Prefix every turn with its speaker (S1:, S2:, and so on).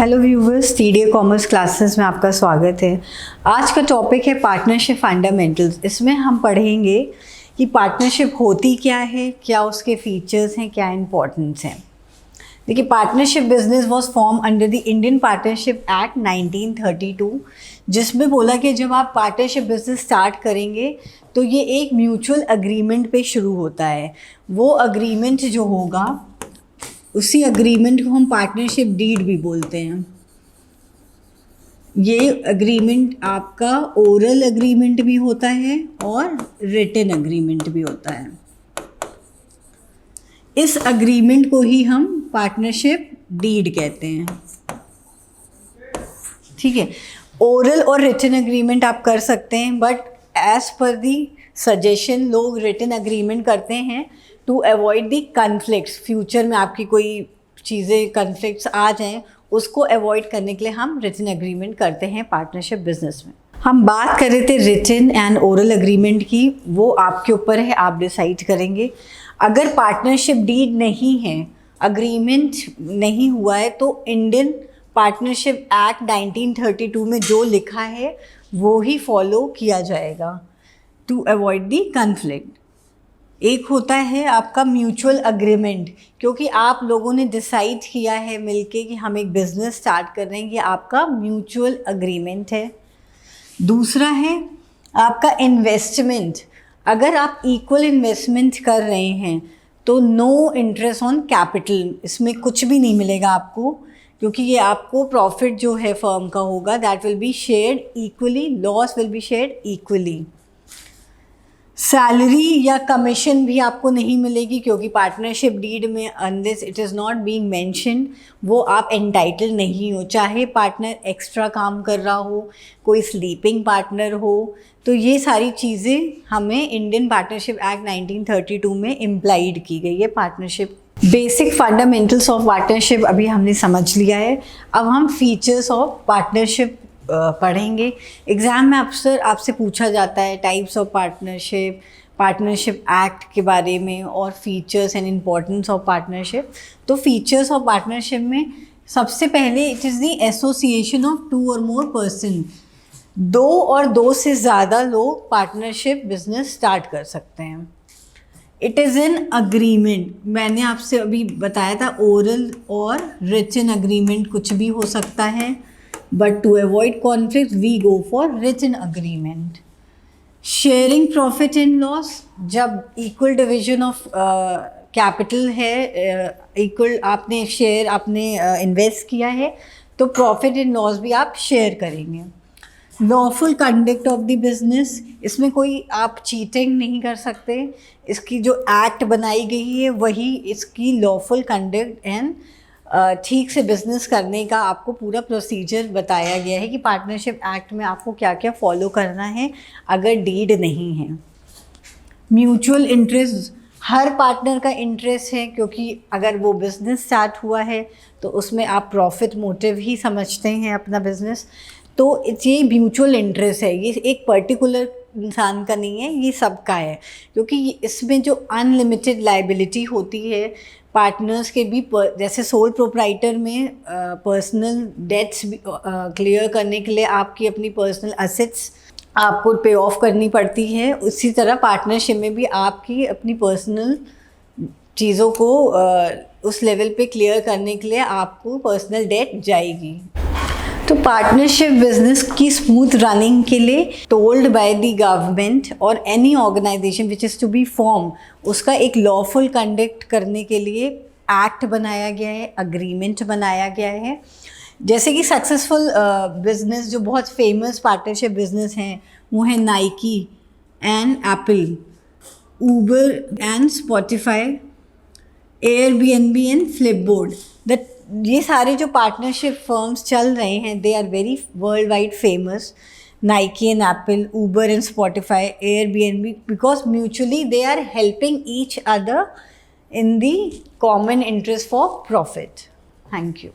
S1: Hello viewers, TDA commerce classes में आपका स्वागत है। आज का टॉपिक है पार्टनरशिप फंडामेंटल्स। इसमें हम पढ़ेंगे कि पार्टनरशिप होती क्या है, क्या उसके फीचर्स हैं, क्या इंपॉर्टेंस हैं। देखिए, partnership business was form under the Indian partnership act 1932, जिसमें बोला कि जब आप पार्टनरशिप बिजनेस स्टार्ट करेंगे तो ये एक म्यूचुअल अग्रीमेंट पे शुरू होता है। वो अग्रीमेंट जो होगा, उसी अग्रीमेंट को हम पार्टनरशिप डीड भी बोलते हैं। ये अग्रीमेंट आपका ओरल अग्रीमेंट भी होता है और रिटन अग्रीमेंट भी होता है। इस अग्रीमेंट को ही हम पार्टनरशिप डीड कहते हैं। ठीक है, ओरल और रिटन अग्रीमेंट आप कर सकते हैं, but as per the suggestion लोग रिटन अग्रीमेंट करते हैं to avoid the conflicts. Future में आपकी कोई चीज़ें कन्फ्लिक्ट्स आ जाएं, उसको अवॉइड करने के लिए हम रिटन अग्रीमेंट करते हैं पार्टनरशिप बिजनेस में। हम बात कर रहे थे रिटन एंड ओरल अग्रीमेंट की, वो आपके ऊपर है, आप डिसाइड करेंगे। अगर पार्टनरशिप डीड नहीं है, अग्रीमेंट नहीं हुआ है, तो इंडियन पार्टनरशिप एक्ट 1932 में जो लिखा है वो ही फॉलो किया जाएगा टू अवॉइड दी कन्फ्लिक्ट। एक होता है आपका म्यूचुअल अग्रीमेंट, क्योंकि आप लोगों ने डिसाइड किया है मिलके कि हम एक बिज़नेस स्टार्ट कर रहे हैं, ये आपका म्यूचुअल अग्रीमेंट है। दूसरा है आपका इन्वेस्टमेंट। अगर आप इक्वल इन्वेस्टमेंट कर रहे हैं तो नो इंटरेस्ट ऑन कैपिटल, इसमें कुछ भी नहीं मिलेगा आपको, क्योंकि ये आपको प्रॉफिट जो है फर्म का होगा that will be shared equally, loss will be shared equally. Salary या कमीशन भी आपको नहीं मिलेगी, क्योंकि पार्टनरशिप डीड में unless it is not being mention वो आप एंटाइटल नहीं हो। चाहे पार्टनर एक्स्ट्रा काम कर रहा हो, कोई स्लीपिंग पार्टनर हो, तो ये सारी चीज़ें हमें इंडियन पार्टनरशिप एक्ट 1932 में इम्प्लाइड की गई है। Partnership basic fundamentals of partnership अभी हमने समझ लिया है। अब हम फीचर्स ऑफ पार्टनरशिप पढ़ेंगे। एग्ज़ाम में अक्सर आपसे पूछा जाता है types of partnership, partnership act के बारे में और features and importance of partnership. तो फीचर्स ऑफ पार्टनरशिप में सबसे पहले it is the association of 2 और मोर पर्सन। 2 और 2 से ज़्यादा लोग पार्टनरशिप बिजनेस स्टार्ट कर सकते हैं। इट इज़ एन अग्रीमेंट, मैंने आपसे अभी बताया था ओरल और रिटन अग्रीमेंट कुछ भी हो सकता है, but to avoid conflict we go for written agreement. Sharing profit and loss, जब equal division of capital है, equal आपने शेयर आपने इन्वेस्ट किया है, तो प्रॉफिट एंड लॉस भी आप शेयर करेंगे। Lawful conduct of the business, इसमें कोई आप चीटिंग नहीं कर सकते। इसकी जो एक्ट बनाई गई है वही इसकी लॉफुल कंडक्ट एंड ठीक से बिजनेस करने का आपको पूरा प्रोसीजर बताया गया है कि पार्टनरशिप एक्ट में आपको क्या क्या फॉलो करना है अगर डीड नहीं है। म्यूचुअल इंटरेस्ट, हर पार्टनर का इंटरेस्ट है, क्योंकि अगर वो बिज़नेस स्टार्ट हुआ है तो उसमें आप प्रॉफिट मोटिव ही समझते हैं अपना बिज़नेस। तो ये म्यूचुअल इंटरेस्ट है, ये एक पर्टिकुलर इंसान का नहीं है, ये सबका है, क्योंकि इसमें जो अनलिमिटेड लाइबिलिटी होती है पार्टनर्स के भी, जैसे सोल प्रोप्राइटर में पर्सनल डेट्स क्लियर करने के लिए आपकी अपनी पर्सनल असेट्स आपको पे ऑफ करनी पड़ती है, उसी तरह पार्टनरशिप में भी आपकी अपनी पर्सनल चीज़ों को उस लेवल पे क्लियर करने के लिए आपको पर्सनल डेट जाएगी। तो पार्टनरशिप बिजनेस की स्मूथ रनिंग के लिए टोल्ड बाय द गवर्नमेंट और any organisation which is to be form, उसका एक लॉफुल कंडक्ट करने के लिए एक्ट बनाया गया है, अग्रीमेंट बनाया गया है। जैसे कि सक्सेसफुल बिजनेस जो बहुत फेमस पार्टनरशिप बिजनेस हैं वो हैं Nike and Apple, Uber and Spotify, Airbnb and Flipboard. ये सारे जो पार्टनरशिप फर्म्स चल रहे हैं they are very world wide famous. Nike and Apple, Uber and Spotify, Airbnb, because mutually they are helping each other in the common interest for profit. Thank you.